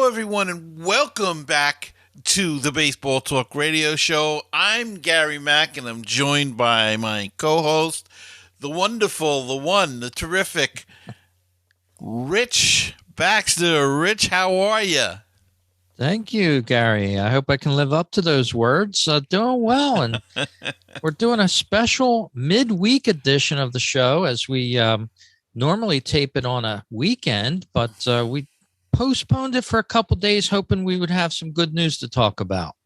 Hello, everyone, and welcome back to the Baseball Talk Radio Show. I'm Gary Mack, and I'm joined by my co-host, the wonderful, the one, the terrific, Rich Baxter. Rich, how are you? Thank you, Gary. I hope I can live up to those words. Doing well, and we're doing a special midweek edition of the show as we normally tape it on a weekend, but we postponed it for a couple days, hoping we would have some good news to talk about.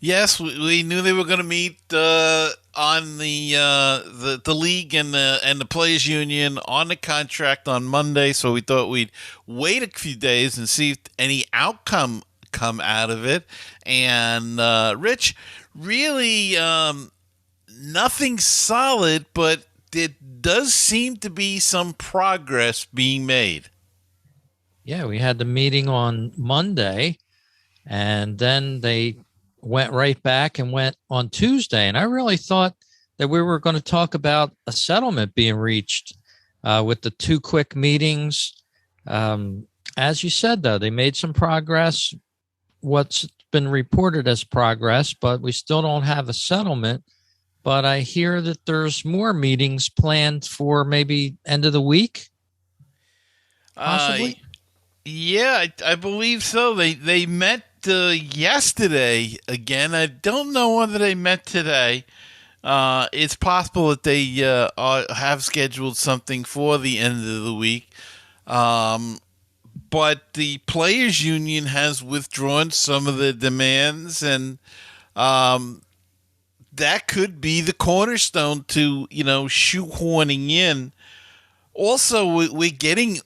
Yes, we knew they were going to meet on the league and the players union on the contract on Monday. So we thought we'd wait a few days and see if any outcome come out of it. And Rich, really nothing solid, but there does seem to be some progress being made. Yeah, we had the meeting on Monday, and then they went right back and went on Tuesday. And I really thought that we were going to talk about a settlement being reached with the two quick meetings. As you said, though, they made some progress, what's been reported as progress, but we still don't have a settlement. But I hear that there's more meetings planned for maybe end of the week, possibly. Yeah, I believe so. They met yesterday again. I don't know whether they met today. It's possible that they have scheduled something for the end of the week. But the players union has withdrawn some of the demands, and that could be the cornerstone to, shoehorning in. Also, we're getting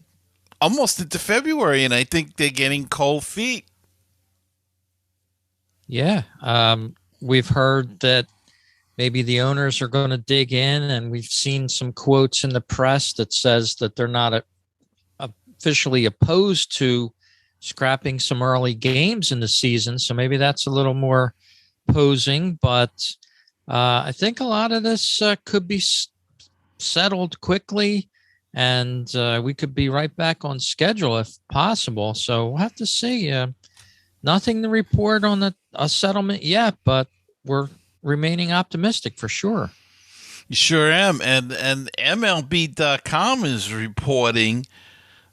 almost into February, and I think they're getting cold feet. Yeah. We've heard that maybe the owners are going to dig in, and we've seen some quotes in the press that says that they're not officially opposed to scrapping some early games in the season. So maybe that's a little more posing, but I think a lot of this could be settled quickly, and we could be right back on schedule if possible. So we'll have to see. Nothing to report on a settlement yet, but we're remaining optimistic for sure. You sure am. And MLB.com is reporting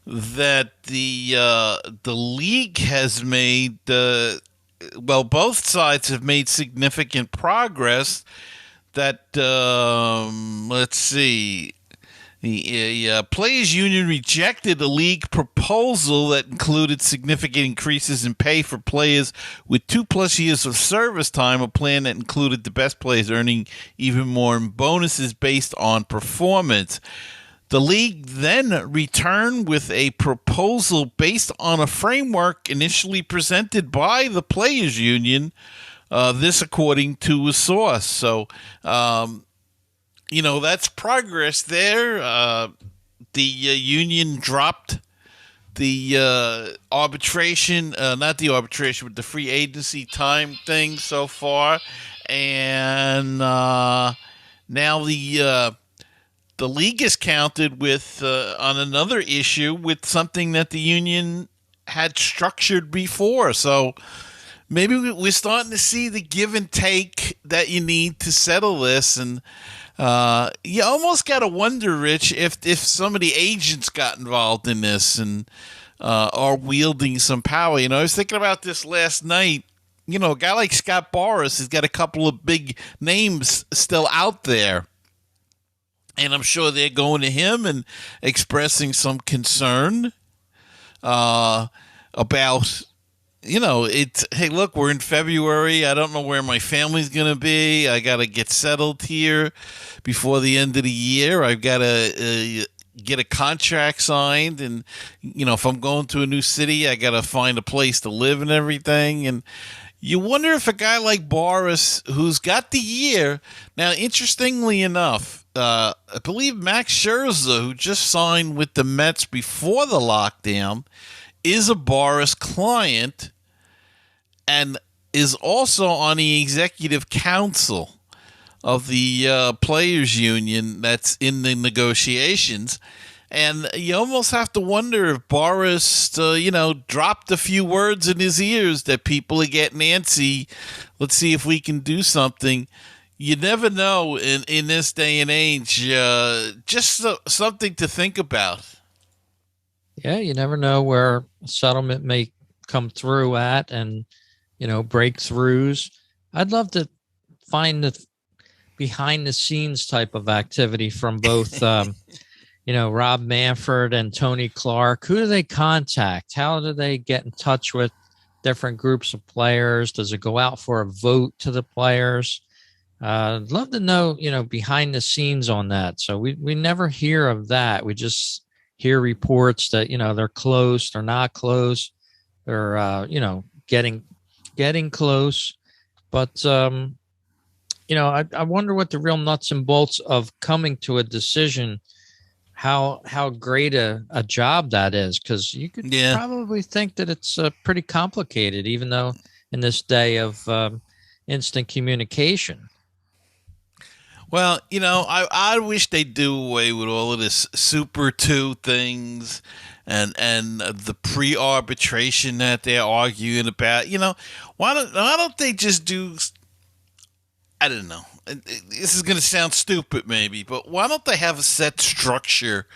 that the league has made both sides have made significant progress. That let's see. The Players Union rejected a league proposal that included significant increases in pay for players with 2+ years of service time, a plan that included the best players earning even more in bonuses based on performance. The league then returned with a proposal based on a framework initially presented by the Players Union, this according to a source. So, that's progress there. The union dropped the arbitration, not the arbitration, but the free agency time thing so far. And now the league is counted with on another issue with something that the union had structured before. So maybe we're starting to see the give and take that you need to settle this. And you almost got to wonder, Rich, if some of the agents got involved in this and are wielding some power. I was thinking about this last night. A guy like Scott Boras has got a couple of big names still out there. And I'm sure they're going to him and expressing some concern about, hey, look, we're in February. I don't know where my family's going to be. I got to get settled here before the end of the year. I've got to get a contract signed. And, if I'm going to a new city, I got to find a place to live and everything. And you wonder if a guy like Boras, who's got the year, now, interestingly enough, I believe Max Scherzer, who just signed with the Mets before the lockdown, is a Boras client and is also on the executive council of the players union that's in the negotiations. And you almost have to wonder if Boris, dropped a few words in his ears that people are getting antsy. Let's see if we can do something. You never know in this day and age. Something to think about. Yeah, you never know where a settlement may come through at, and breakthroughs. I'd love to find the behind the scenes type of activity from both Rob Manfred and Tony Clark. Who do they contact? How do they get in touch with different groups of players? Does it go out for a vote to the players? I'd love to know, behind the scenes on that. So we never hear of that. We just hear reports that, they're close, they're not close, they're, getting close. But, I wonder what the real nuts and bolts of coming to a decision, how great a job that is, because you could Yeah. probably think that it's pretty complicated, even though in this day of instant communication. Well, I wish they'd do away with all of this Super 2 things and the pre-arbitration that they're arguing about. Why don't they just do, I don't know. This is going to sound stupid maybe, but why don't they have a set structure?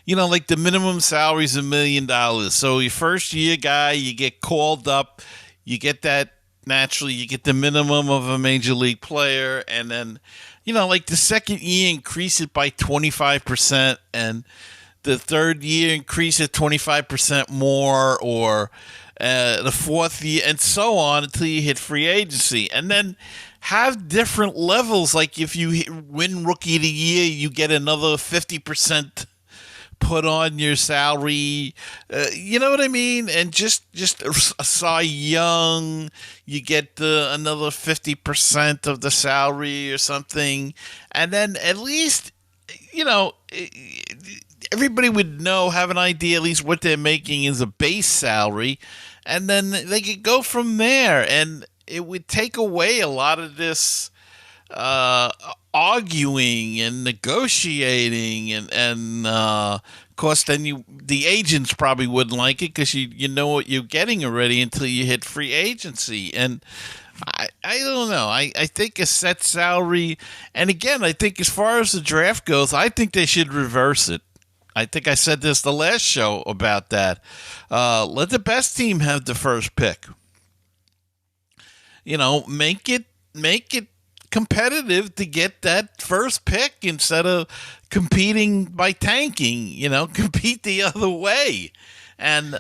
Like the minimum salary is $1 million. So your first year guy, you get called up, you get that naturally, you get the minimum of a major league player, and then like the second year, increase it by 25%, and the third year, increase it 25% more, or the fourth year, and so on until you hit free agency. And then have different levels. Like if you win Rookie of the Year, you get another 50% put on your salary. You know what I mean? And just a Cy Young, you get another 50% of the salary or something. And then at least, everybody would have an idea at least what they're making is a base salary. And then they could go from there. And it would take away a lot of this arguing and negotiating, and of course then the agents probably wouldn't like it because you know what you're getting already until you hit free agency. And I don't know. I think a set salary, and again, I think as far as the draft goes, I think they should reverse it. I think I said this the last show about that. Let the best team have the first pick. Make it competitive to get that first pick instead of competing by tanking. Compete the other way. And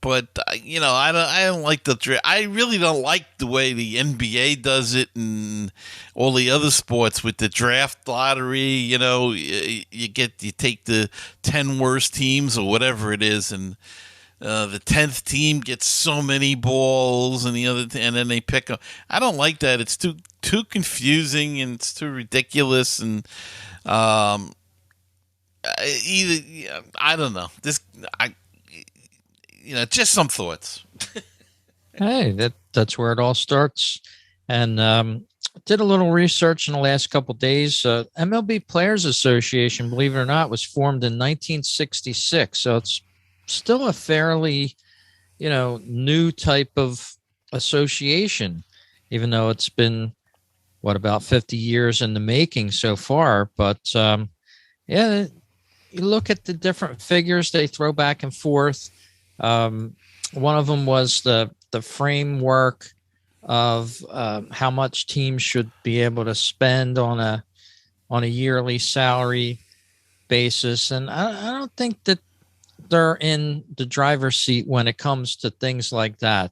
but I don't like I really don't like the way the NBA does it and all the other sports with the draft lottery. You take the 10 worst teams or whatever it is, and the 10th team gets so many balls, and and then they pick them. I don't like that. It's too confusing, and it's too ridiculous, and I don't know. Just some thoughts. Hey, that's where it all starts. And did a little research in the last couple of days. MLB Players Association, believe it or not, was formed in 1966. So it's still a fairly, new type of association, even though it's been, about 50 years in the making so far. But yeah, you look at the different figures they throw back and forth. One of them was the framework of how much teams should be able to spend on a yearly salary basis, and I don't think that they're in the driver's seat when it comes to things like that.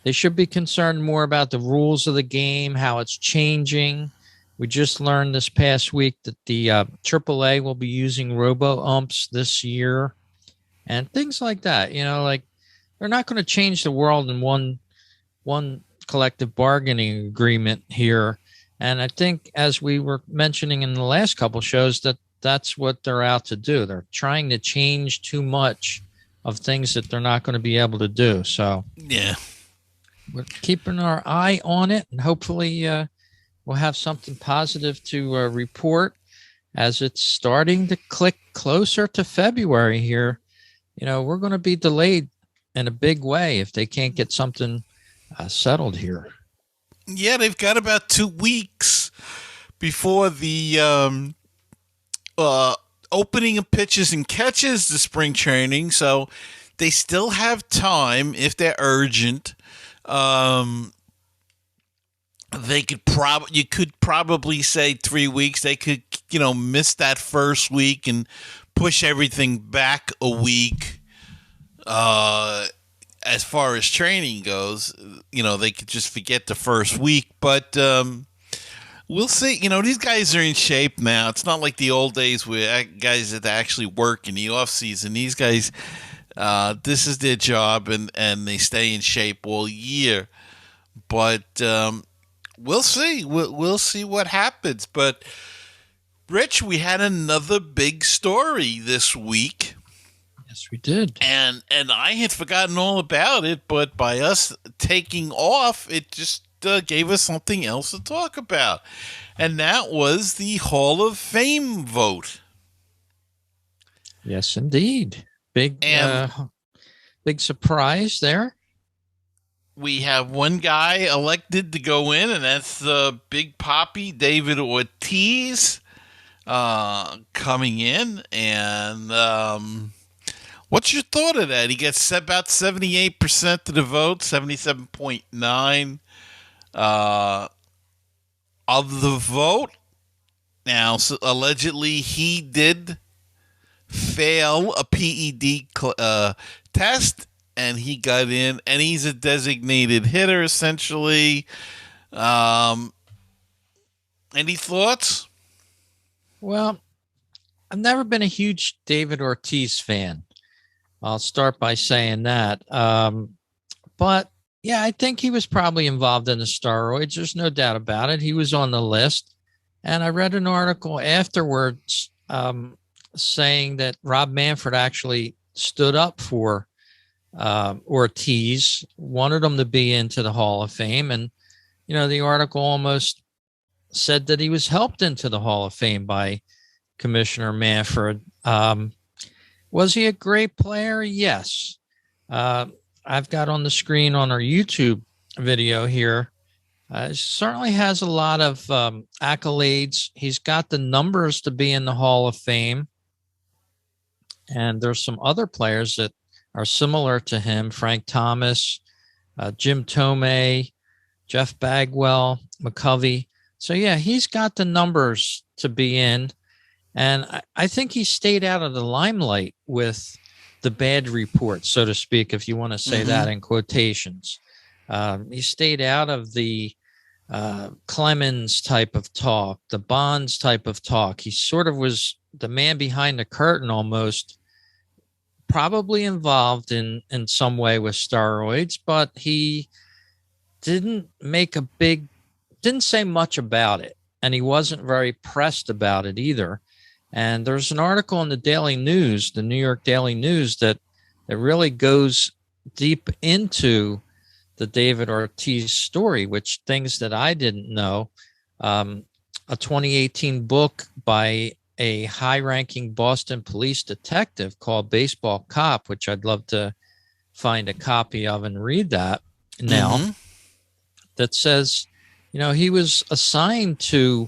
They should be concerned more about the rules of the game, how it's changing. We just learned this past week that the AAA will be using robo-umps this year and things like that. Like they're not going to change the world in one collective bargaining agreement here. And I think, as we were mentioning in the last couple shows, that's what they're out to do. They're trying to change too much of things that they're not going to be able to do. So yeah, we're keeping our eye on it, and hopefully we'll have something positive to report. as it's starting to click closer to February here, we're going to be delayed in a big way if they can't get something settled here. Yeah, they've got about 2 weeks before the uh, opening of pitches and catches, the spring training. So they still have time if they're urgent. Um, you could probably say 3 weeks. They could miss that first week and push everything back a week. As far as training goes, they could just forget the first week, but we'll see. These guys are in shape now. It's not like the old days where guys that actually work in the off season. These guys, this is their job, and they stay in shape all year. But we'll see. We'll see what happens. But Rich, we had another big story this week. Yes, we did. And I had forgotten all about it, but by us taking off, it just gave us something else to talk about. And that was the Hall of Fame vote. Yes, indeed. Big surprise there. We have one guy elected to go in, and that's Big Papi David Ortiz coming in. And what's your thought of that? He gets about 78% of the vote, 77.9% of the vote. Now, so allegedly, he did fail a PED test, and he got in, and he's a designated hitter, essentially. Any thoughts? Well, I've never been a huge David Ortiz fan. I'll start by saying that. But yeah, I think he was probably involved in the steroids. There's no doubt about it. He was on the list. And I read an article afterwards saying that Rob Manfred actually stood up for Ortiz, wanted him to be into the Hall of Fame. And, the article almost said that he was helped into the Hall of Fame by Commissioner Manfred. Was he a great player? Yes. I've got on the screen on our YouTube video here. Certainly has a lot of accolades. He's got the numbers to be in the Hall of Fame. And there's some other players that are similar to him. Frank Thomas, Jim Tomei, Jeff Bagwell, McCovey. So, yeah, he's got the numbers to be in. And I think he stayed out of the limelight with the bad reports, so to speak, if you want to say that in quotations. He stayed out of the Clemens type of talk, the Bonds type of talk. He sort of was the man behind the curtain almost, probably involved in some way with steroids, but he didn't say much about it. And he wasn't very pressed about it either. And there's an article in the Daily News, the New York Daily News, that really goes deep into the David Ortiz story, which things that I didn't know. A 2018 book by a high-ranking Boston police detective called Baseball Cop, which I'd love to find a copy of and read that now, that says, he was assigned to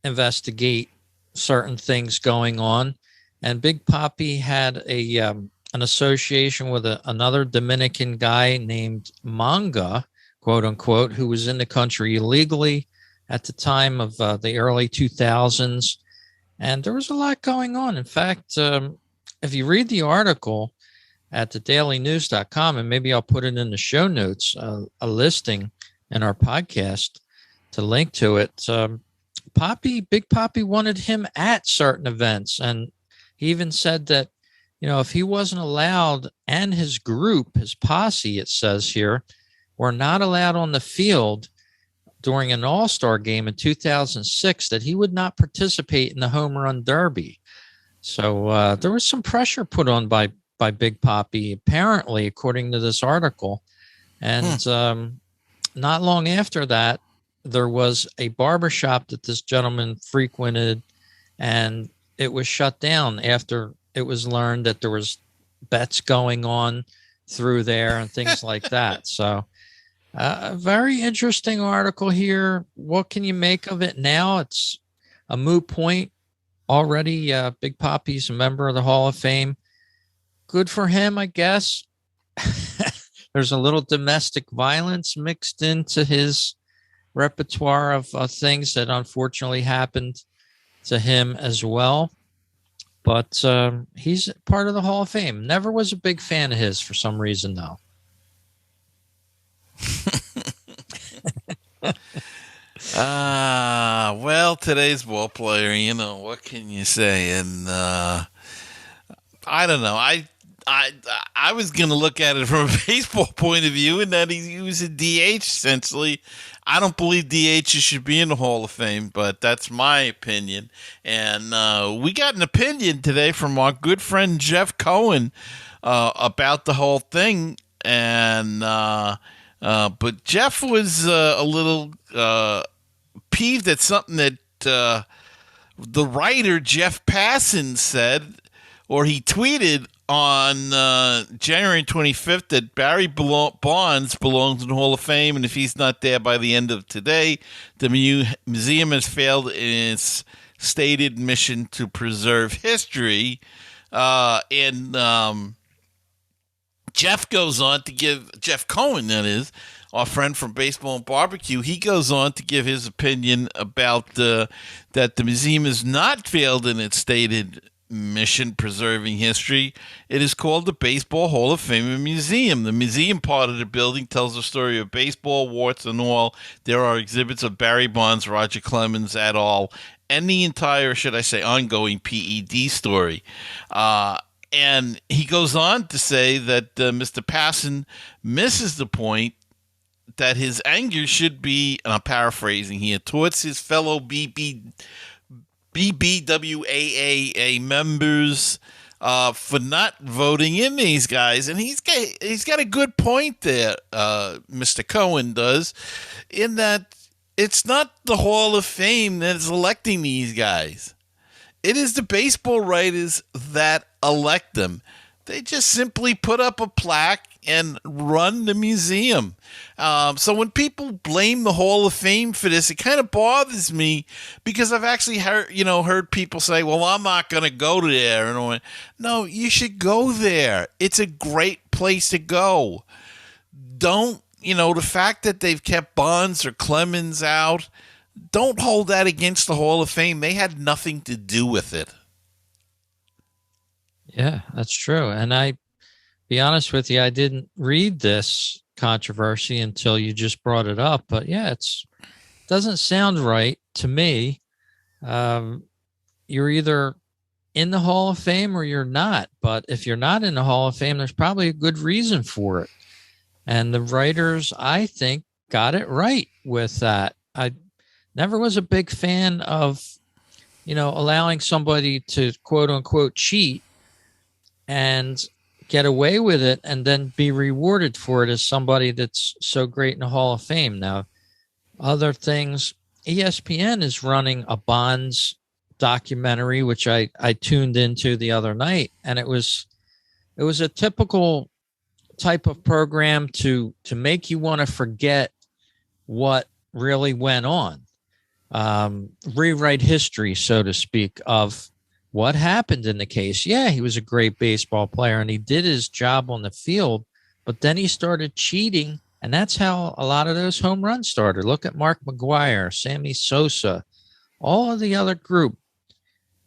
investigate certain things going on, and Big Papi had an association with another Dominican guy named Manga, quote unquote, who was in the country illegally at the time of the early 2000s, and there was a lot going on. In fact, if you read the article at thedailynews.com, and maybe I'll put it in the show notes, a listing in our podcast to link to it. Big Papi wanted him at certain events. And he even said that, if he wasn't allowed, and his group, his posse, it says here, were not allowed on the field during an all-star game in 2006, that he would not participate in the home run derby. So there was some pressure put on by Big Papi, apparently, according to this article. And not long after that, there was a barbershop that this gentleman frequented and it was shut down after it was learned that there was bets going on through there and things like that. So, a very interesting article here. What can you make of it now? It's a moot point already. Big Poppy's a member of the Hall of Fame. Good for him, I guess. There's a little domestic violence mixed into his repertoire of things that unfortunately happened to him as well. But he's part of the Hall of Fame. Never was a big fan of his for some reason, though. Well, today's ball player, what can you say? And I don't know. I was gonna look at it from a baseball point of view, and that he was a DH essentially. I don't believe DHs should be in the Hall of Fame, but that's my opinion. And we got an opinion today from our good friend Jeff Cohen about the whole thing. And but Jeff was a little peeved at something that the writer Jeff Passan said, or he tweeted on January 25th that Barry Bonds belongs in the Hall of Fame, and if he's not there by the end of today, the museum has failed in its stated mission to preserve history. And Jeff goes on to give, Jeff Cohen, that is, our friend from Baseball and Barbecue, he goes on to give his opinion about that the museum has not failed in its stated mission preserving history. It is called the Baseball Hall of Fame and Museum. The museum part of the building tells the story of baseball, warts and all. There are exhibits of Barry Bonds, Roger Clemens et al., and the entire, should I say, ongoing PED story. And he goes on to say that Mr. Passan misses the point that his anger should be, and I'm paraphrasing here, towards his fellow BBWAA members for not voting in these guys. And he's got a good point there, Mr. Cohen does, in that it's not the Hall of Fame that is electing these guys. It is the baseball writers that elect them. They just simply put up a plaque and run the museum. So when people blame the Hall of Fame for this, it kind of bothers me because I've actually heard people say, well, I'm not going to go there. And I went, no, you should go there. It's a great place to go. Don't, the fact that they've kept Bonds or Clemens out, don't hold that against the Hall of Fame. They had nothing to do with it. Yeah, that's true. And I be honest with you, I didn't read this controversy until you just brought it up. But yeah, it doesn't sound right to me. You're either in the Hall of Fame or you're not. But if you're not in the Hall of Fame, there's probably a good reason for it. And the writers, I think, got it right with that. I never was a big fan of, allowing somebody to quote unquote cheat and get away with it and then be rewarded for it as somebody that's so great in the Hall of Fame. Now, other things, ESPN is running a Bonds documentary, which I tuned into the other night, and it was a typical type of program to make you want to forget what really went on. Rewrite history, so to speak, of what happened in the case. Yeah, he was a great baseball player and he did his job on the field, but then he started cheating, and that's how a lot of those home runs started. Look at Mark McGwire, Sammy Sosa, all of the other group.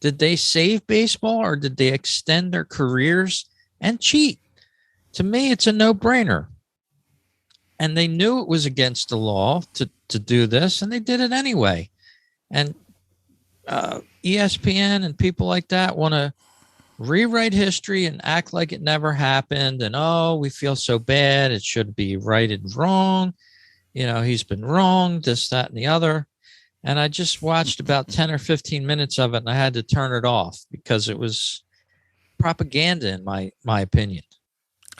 Did they save baseball or did they extend their careers and cheat? To me, it's a no-brainer. And they knew it was against the law to do this, and they did it anyway. And ESPN and people like that want to rewrite history and act like it never happened. And, we feel so bad. It should be righted wrong. He's been wrong, this, that, and the other. And I just watched about 10 or 15 minutes of it, and I had to turn it off because it was propaganda, in my opinion.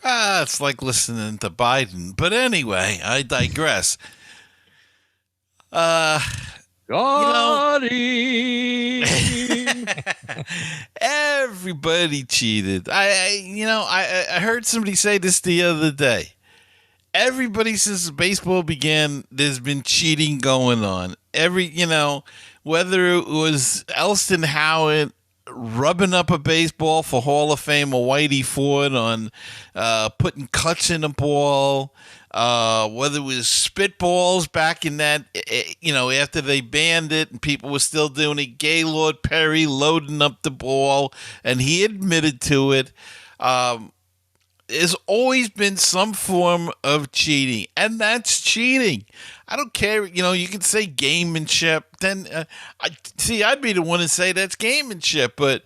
It's like listening to Biden. But anyway, I digress. God, Everybody cheated. I heard somebody say this the other day. Everybody since baseball began, there's been cheating going on. Whether it was Elston Howard rubbing up a baseball for Hall of Famer Whitey Ford on putting cuts in the ball, whether it was spitballs back in that, after they banned it and people were still doing it, Gaylord Perry loading up the ball, and he admitted to it. There's always been some form of cheating, and that's cheating. I don't care. You can say gamemanship. Then, I'd be the one to say that's gamemanship, but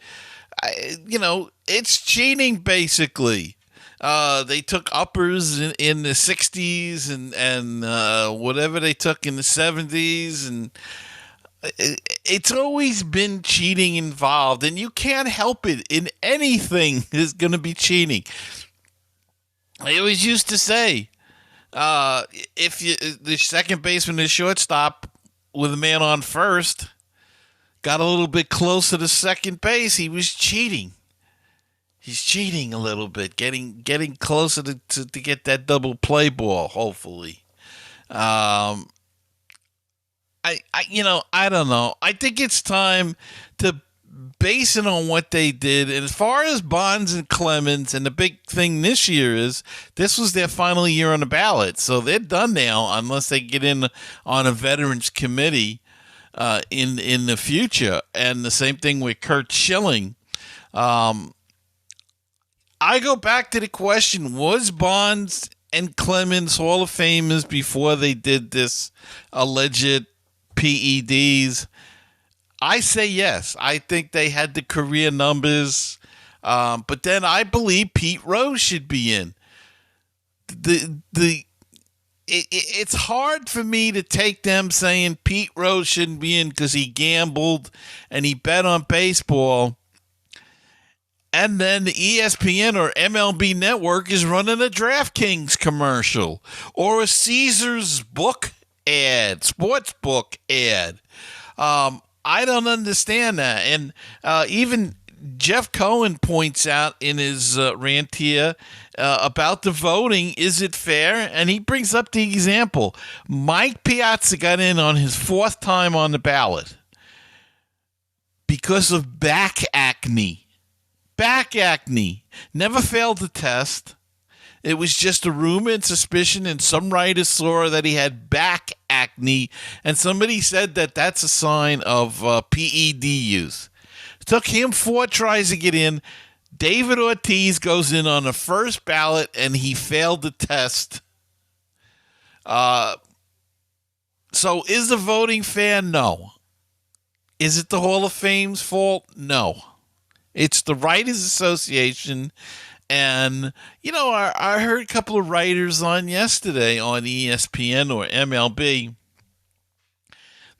it's cheating basically. They took uppers in the '60s and whatever they took in the '70s, and it's always been cheating involved, and you can't help it. In anything, there's going to be cheating. I always used to say, if the second baseman, the shortstop, with a man on first, got a little bit closer to second base, he was cheating. He's cheating a little bit, getting closer to get that double play ball. Hopefully, I don't know. I think it's time to base it on what they did. And as far as Bonds and Clemens, and the big thing this year is this was their final year on the ballot, so they're done now unless they get in on a veterans committee in the future. And the same thing with Kurt Schilling. I go back to the question: was Bonds and Clemens Hall of Famers before they did this alleged PEDs? I say yes. I think they had the career numbers, but then I believe Pete Rose should be in. It's hard for me to take them saying Pete Rose shouldn't be in because he gambled and he bet on baseball, and then the ESPN or MLB Network is running a DraftKings commercial or a Caesars book ad, sports book ad. I don't understand that. And even Jeff Cohen points out in his rant here about the voting, is it fair? And he brings up the example. Mike Piazza got in on his fourth time on the ballot because of back acne. Back acne. Never failed the test. It was just a rumor and suspicion, and some writers saw that he had back acne, and somebody said that that's a sign of PED use. It took him 4 tries to get in. David Ortiz goes in on the first ballot, and he failed the test. So is the voting fair? No. Is it the Hall of Fame's fault? No. It's the Writers Association. And, I heard a couple of writers on yesterday on ESPN or MLB.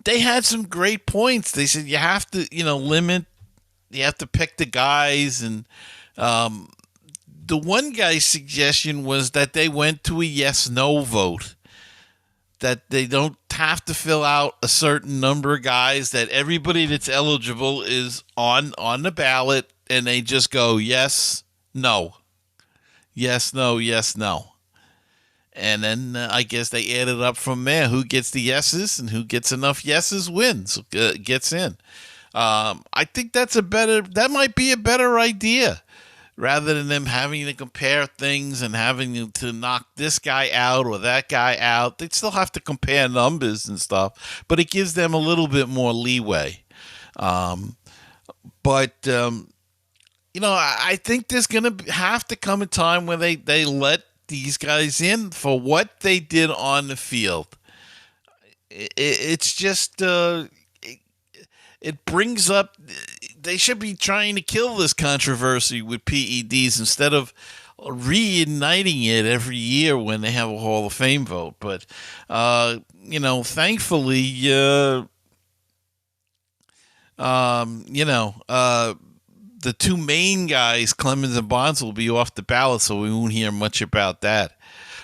They had some great points. They said you have to, limit, you have to pick the guys. And the one guy's suggestion was that they went to a yes-no vote, that they don't have to fill out a certain number of guys, that everybody that's eligible is on the ballot, and they just go yes, no. Yes, no, yes, no. And then I guess they added up from there. Who gets the yeses and who gets enough yeses wins, gets in. I think that might be a better idea, rather than them having to compare things and having to knock this guy out or that guy out. They'd still have to compare numbers and stuff, but it gives them a little bit more leeway. I think there's going to have to come a time where they let these guys in for what they did on the field. It's just, it brings up, they should be trying to kill this controversy with PEDs instead of reigniting it every year when they have a Hall of Fame vote. But, thankfully, the two main guys, Clemens and Bonds, will be off the ballot, so we won't hear much about that.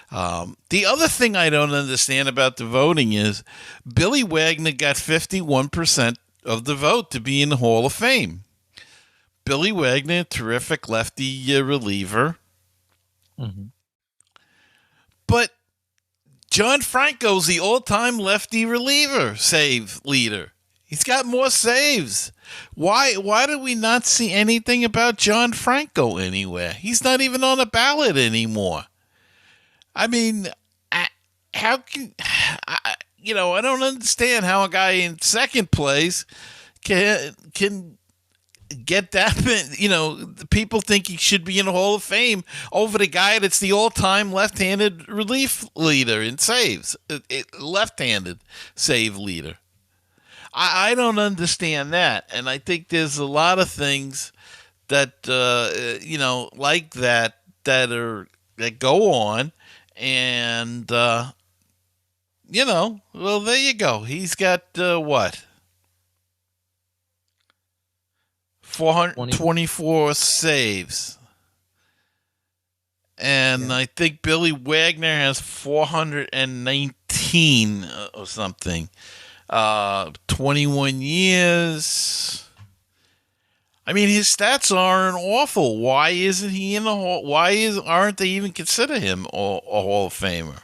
The other thing I don't understand about the voting is Billy Wagner got 51% of the vote to be in the Hall of Fame. Billy Wagner, terrific lefty reliever. Mm-hmm. But John Franco's the all-time lefty reliever save leader. He's got more saves. Why do we not see anything about John Franco anywhere? He's not even on the ballot anymore. I mean, how can I don't understand how a guy in second place can get that. People think he should be in the Hall of Fame over the guy that's the all-time left-handed relief leader in saves, left-handed save leader. I don't understand that, and I think there's a lot of things that like that go on, and well, there you go. He's got what, 424 saves. And I think Billy Wagner has 419 or something. 21 years. I mean, his stats aren't awful. Why isn't he in the Hall? Aren't they even consider him a Hall of Famer?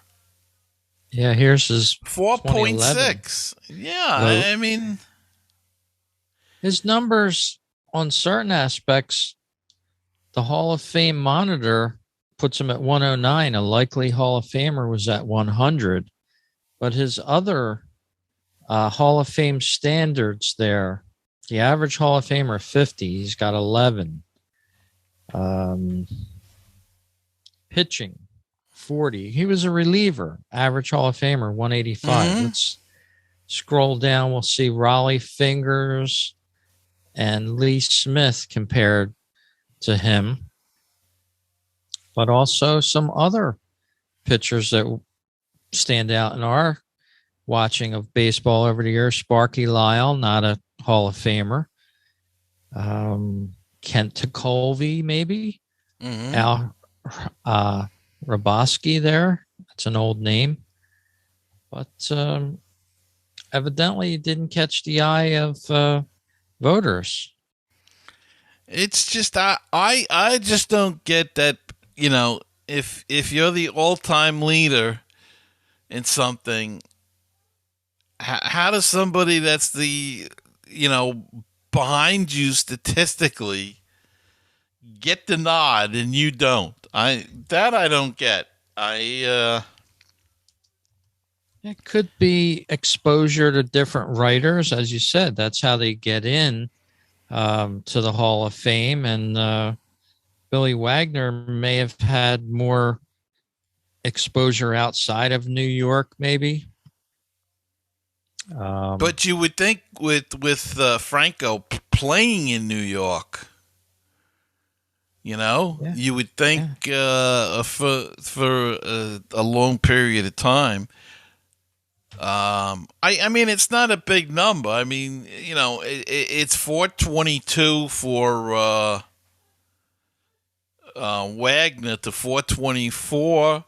Yeah, here's his 4.6. Yeah, I mean, his numbers on certain aspects, the Hall of Fame monitor puts him at 109. A likely Hall of Famer was at 100. But his other Hall of Fame standards there, the average Hall of Famer 50. He's got 11. Pitching 40. He was a reliever. Average Hall of Famer 185. Mm-hmm. Let's scroll down. We'll see Raleigh Fingers and Lee Smith compared to him, but also some other pitchers that stand out in our watching of baseball over the years. Sparky Lyle, not a Hall of Famer. Kent Tekulve, maybe. Mm-hmm. Al Raboski there. That's an old name. But evidently didn't catch the eye of voters. It's just I just don't get that. If you're the all-time leader in something, how does somebody that's the behind you statistically get the nod and you don't? I don't get. It could be exposure to different writers, as you said. That's how they get in to the Hall of Fame. And Billy Wagner may have had more exposure outside of New York, maybe. But you would think with Franco playing in New York, you would think for a long period of time. I mean, it's not a big number. I mean, it's 422 for Wagner to 424.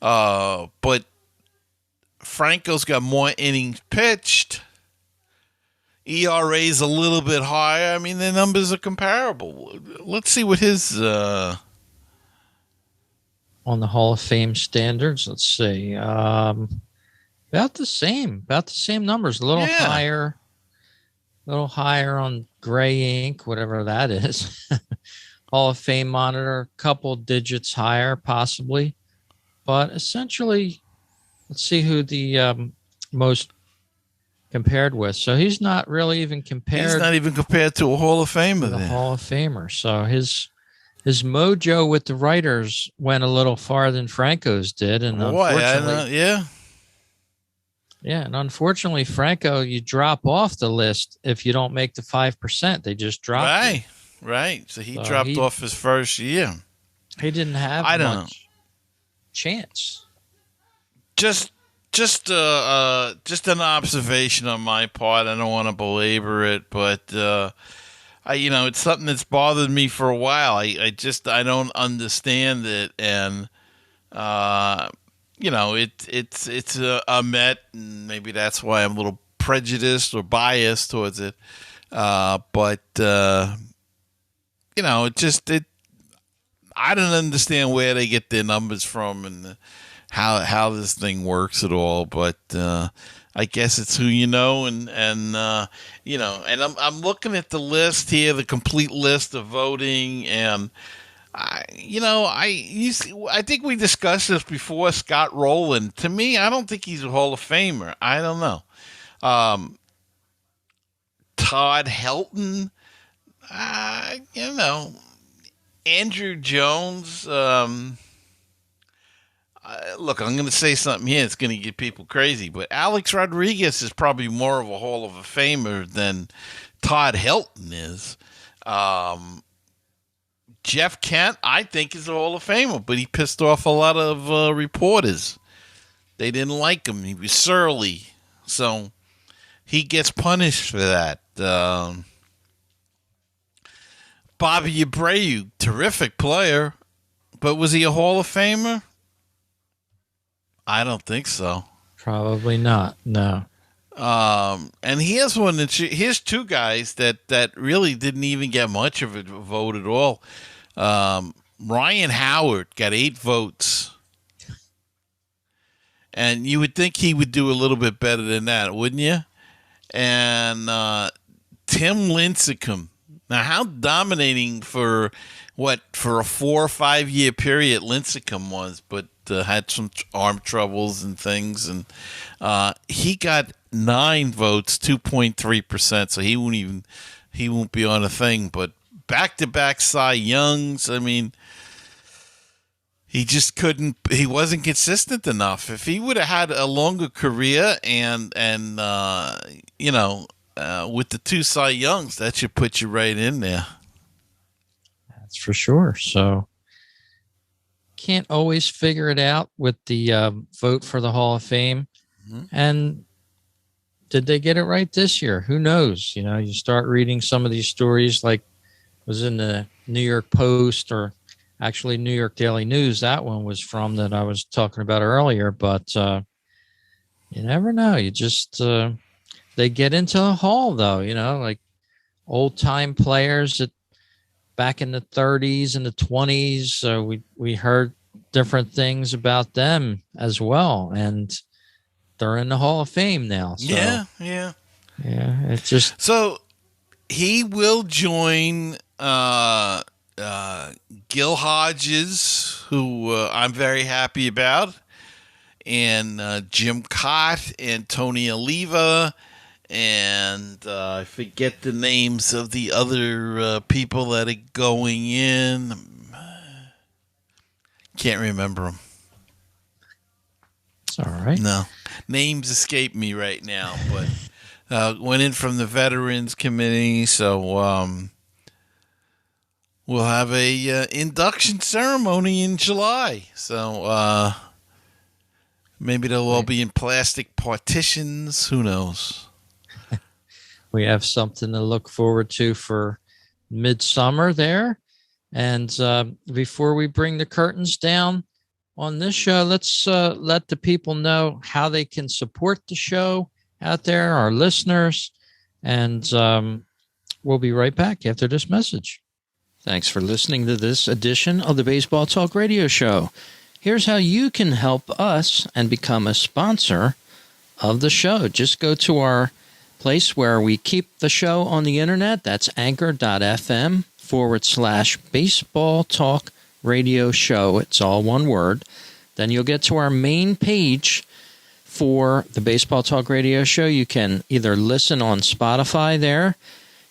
But Franco's got more innings pitched. ERA's a little bit higher. I mean, the numbers are comparable. Let's see what his on the Hall of Fame standards. Let's see. About the same numbers. A little higher on gray ink, whatever that is. Hall of Fame monitor, couple digits higher, possibly. But essentially, let's see who the most compared with. So he's not really even compared. He's not even compared to a Hall of Famer. The Hall of Famer. So his mojo with the writers went a little farther than Franco's did, and unfortunately, and unfortunately, Franco, you drop off the list if you don't make the 5%. They just drop. Right. So he dropped off his first year. He didn't have much chance. Just an observation on my part. I don't want to belabor it, but it's something that's bothered me for a while. I don't understand it, and it's a Met, and maybe that's why I'm a little prejudiced or biased towards it. But it. I don't understand where they get their numbers from and how this thing works at all. But I guess it's who you know, and I'm looking at the list here, the complete list of voting, and I think we discussed this before. Scott Rowland, to me, I don't think he's a Hall of Famer. I don't know. Todd Helton, you know, Andrew Jones. Look, I'm going to say something here. It's going to get people crazy, but Alex Rodriguez is probably more of a Hall of a Famer than Todd Helton is. Jeff Kent, I think, is a Hall of Famer, but he pissed off a lot of reporters. They didn't like him. He was surly, so he gets punished for that. Bobby Abreu, terrific player, but was he a Hall of Famer? I don't think so. Probably not. No. And here's two guys that really didn't even get much of a vote at all. Ryan Howard got 8 votes. And you would think he would do a little bit better than that, wouldn't you? And Tim Lincecum. Now, how dominating for a 4 or 5 year period Lincecum was, but had some arm troubles and things. And he got 9 votes, 2.3%. So he won't be on a thing. But back-to-back Cy Youngs, I mean, he just couldn't. He wasn't consistent enough. If he would have had a longer career and with the 2 Cy Youngs, that should put you right in there. That's for sure. So can't always figure it out with the vote for the Hall of Fame. Mm-hmm. And did they get it right this year? Who knows? You start reading some of these stories, like was in the New York Post or actually New York Daily News. That one was from that I was talking about earlier, but you never know. You just, they get into the hall though, like old time players that back in the 30s and the 20s. So we heard different things about them as well. And they're in the Hall of Fame now. So, yeah. It's just, so he will join, Gil Hodges, who I'm very happy about, and Jim Cott and Tony Oliva, and I forget the names of the other people that are going in. Can't remember them. It's all right. No, names escape me right now, but went in from the Veterans Committee, so we'll have a induction ceremony in July. So maybe they'll all be in plastic partitions. Who knows? We have something to look forward to for midsummer there. And before we bring the curtains down on this show, let's let the people know how they can support the show out there, our listeners. And we'll be right back after this message. Thanks for listening to this edition of the Baseball Talk Radio Show. Here's how you can help us and become a sponsor of the show. Just go to our place where we keep the show on the internet. That's anchor.fm/Baseball Talk Radio Show. It's all one word. Then you'll get to our main page for the Baseball Talk Radio Show. You can either listen on Spotify there,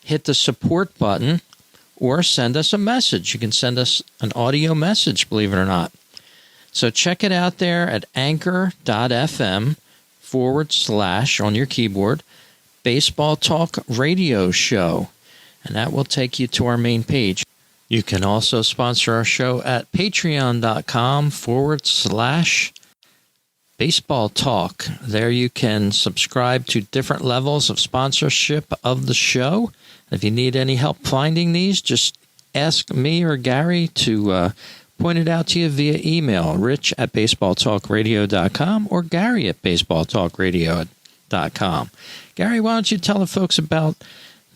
hit the support button, or send us a message. You can send us an audio message, believe it or not. So check it out there at anchor.fm/ on your keyboard, Baseball Talk Radio Show. And that will take you to our main page. You can also sponsor our show at patreon.com/Baseball Talk. There you can subscribe to different levels of sponsorship of the show. If you need any help finding these, just ask me or Gary to point it out to you via email, rich@baseballtalkradio.com or gary@baseballtalkradio.com. Gary, why don't you tell the folks about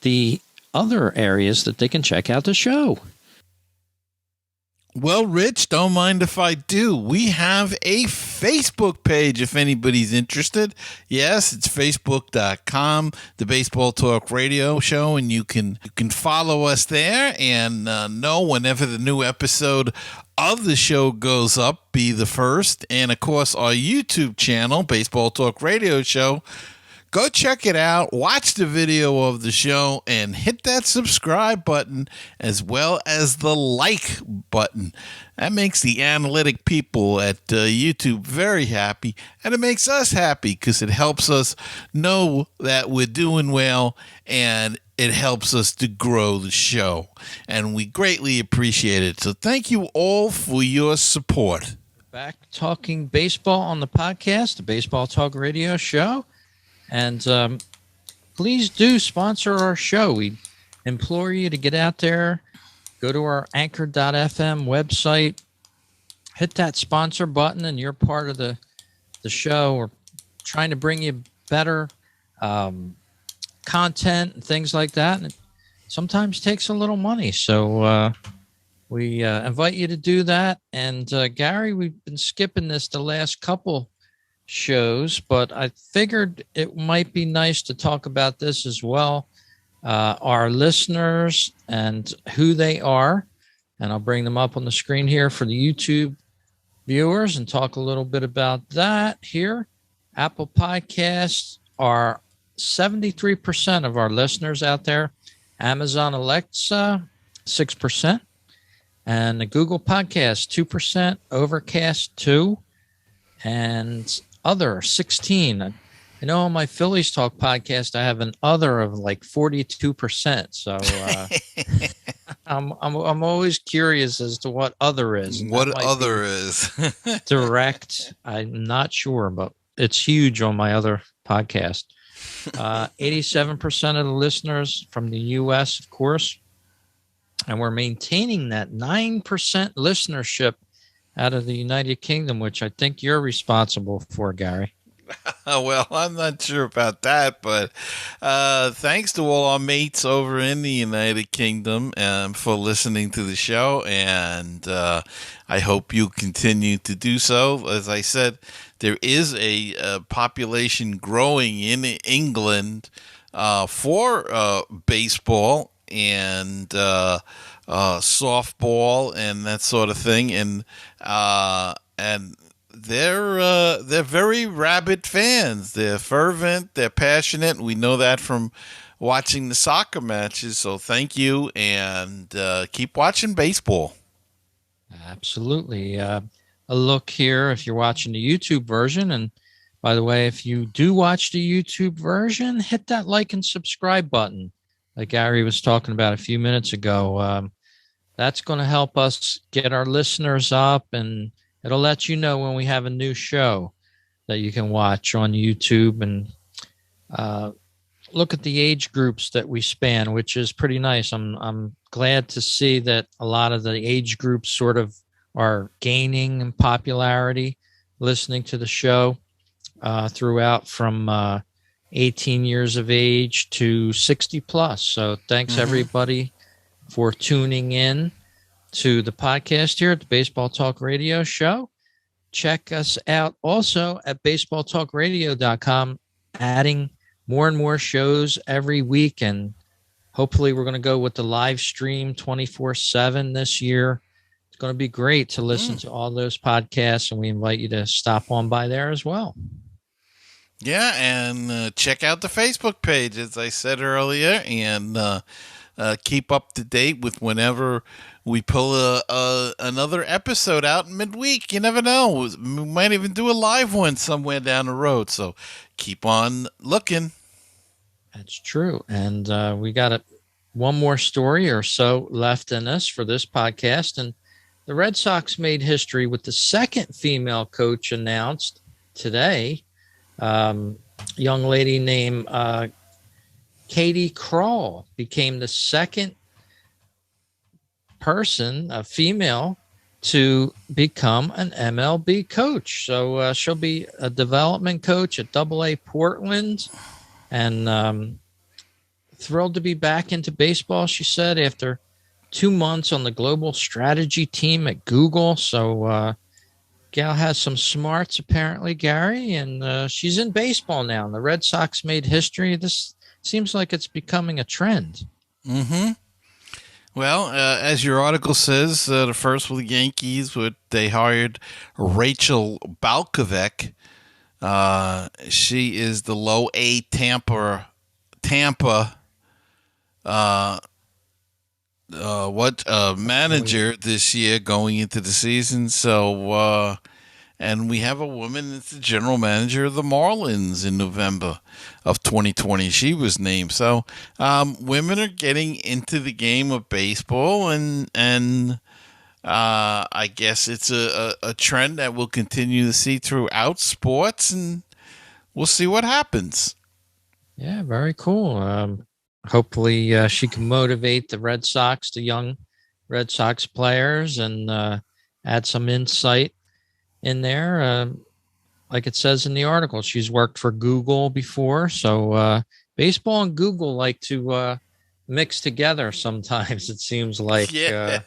the other areas that they can check out the show? Well, Rich, don't mind if I do. We have a Facebook page if anybody's interested. Yes, it's facebook.com, the Baseball Talk Radio Show, and you can follow us there and know whenever the new episode of the show goes up, be the first. And of course, our YouTube channel, Baseball Talk Radio Show. Go check it out, watch the video of the show, and hit that subscribe button as well as the like button. That makes the analytic people at YouTube very happy, and it makes us happy because it helps us know that we're doing well, and it helps us to grow the show. And we greatly appreciate it. So thank you all for your support. Back talking baseball on the podcast, the Baseball Talk Radio Show. And please do sponsor our show. We implore you to get out there, go to our anchor.fm website, hit that sponsor button, and you're part of the show. We're trying to bring you better content and things like that. And it sometimes takes a little money. So we invite you to do that. And Gary, we've been skipping this the last couple shows, but I figured it might be nice to talk about this as well. Our listeners and who they are, and I'll bring them up on the screen here for the YouTube viewers and talk a little bit about that here. Apple Podcasts are 73% of our listeners out there. Amazon Alexa, 6%. And the Google Podcast, 2%. Overcast, 2%. And other 16. I know on my Phillies Talk podcast I have an other of like 42%. So I'm always curious as to what other is. What other is? Direct. I'm not sure, but it's huge on my other podcast. 87% of the listeners from the US, of course. And we're maintaining that 9% listenership out of the United Kingdom, which I think you're responsible for, Gary. Well, I'm not sure about that, but thanks to all our mates over in the United Kingdom for listening to the show, and I hope you continue to do so. As I said, there is a population growing in England for baseball and softball and that sort of thing, and they're very rabid fans. They're fervent, they're passionate. We know that from watching the soccer matches. So thank you, and keep watching baseball. Absolutely. A look here if you're watching the YouTube version. And by the way, if you do watch the YouTube version, hit that like and subscribe button like Gary was talking about a few minutes ago. That's going to help us get our listeners up, and it'll let you know when we have a new show that you can watch on YouTube, and look at the age groups that we span, which is pretty nice. I'm glad to see that a lot of the age groups sort of are gaining in popularity, listening to the show throughout from 18 years of age to 60 plus. So thanks everybody for tuning in to the podcast here at the Baseball Talk Radio Show. Check us out also at baseballtalkradio.com, adding more and more shows every week. And hopefully we're going to go with the live stream 24/7 this year. It's going to be great to listen to all those podcasts, and we invite you to stop on by there as well. Yeah, and check out the Facebook page, as I said earlier, and keep up to date with whenever we pull another episode out midweek. You never know. We might even do a live one somewhere down the road. So keep on looking. That's true. And we got one more story or so left in us for this podcast. And the Red Sox made history with the second female coach announced today. Young lady named Katie Krall became the second person, a female, to become an MLB coach. So she'll be a development coach at AA Portland, and thrilled to be back into baseball, she said, after 2 months on the global strategy team at Google. So Gal has some smarts, apparently, Gary, and she's in baseball now. And the Red Sox made history. This seems like it's becoming a trend. Mm-hmm. Well, as your article says, the first with the Yankees, they hired Rachel Balkovec. She is the low A Tampa uh, manager this year going into the season. So and we have a woman that's the general manager of the Marlins in November of 2020. She was named. So women are getting into the game of baseball, and I guess it's a trend that we'll continue to see throughout sports, and we'll see what happens. Yeah, very cool. Hopefully, she can motivate the Red Sox, the young Red Sox players, and add some insight in there. Like it says in the article, she's worked for Google before. So baseball and Google like to mix together sometimes, it seems like. Yeah.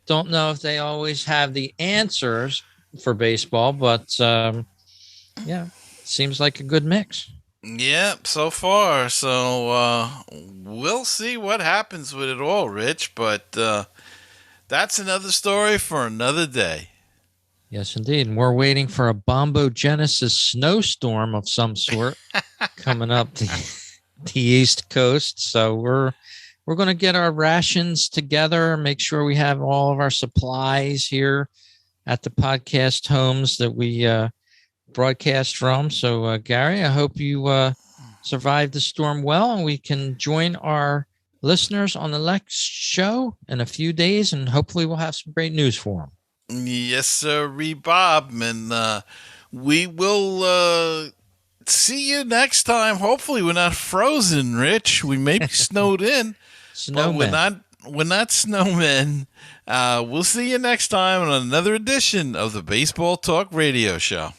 Don't know if they always have the answers for baseball, but yeah, seems like a good mix. Yeah, so far. So we'll see what happens with it all, Rich. But that's another story for another day. Yes, indeed. And we're waiting for a bombogenesis snowstorm of some sort coming up the East Coast. So we're going to get our rations together, make sure we have all of our supplies here at the podcast homes that we broadcast from. So, Gary, I hope you survived the storm well, and we can join our listeners on the next show in a few days, and hopefully we'll have some great news for them. Yes, sir, Bob. And we will see you next time. Hopefully, we're not frozen, Rich. We may be snowed in, but we're not. We're not snowmen. We'll see you next time on another edition of the Baseball Talk Radio Show.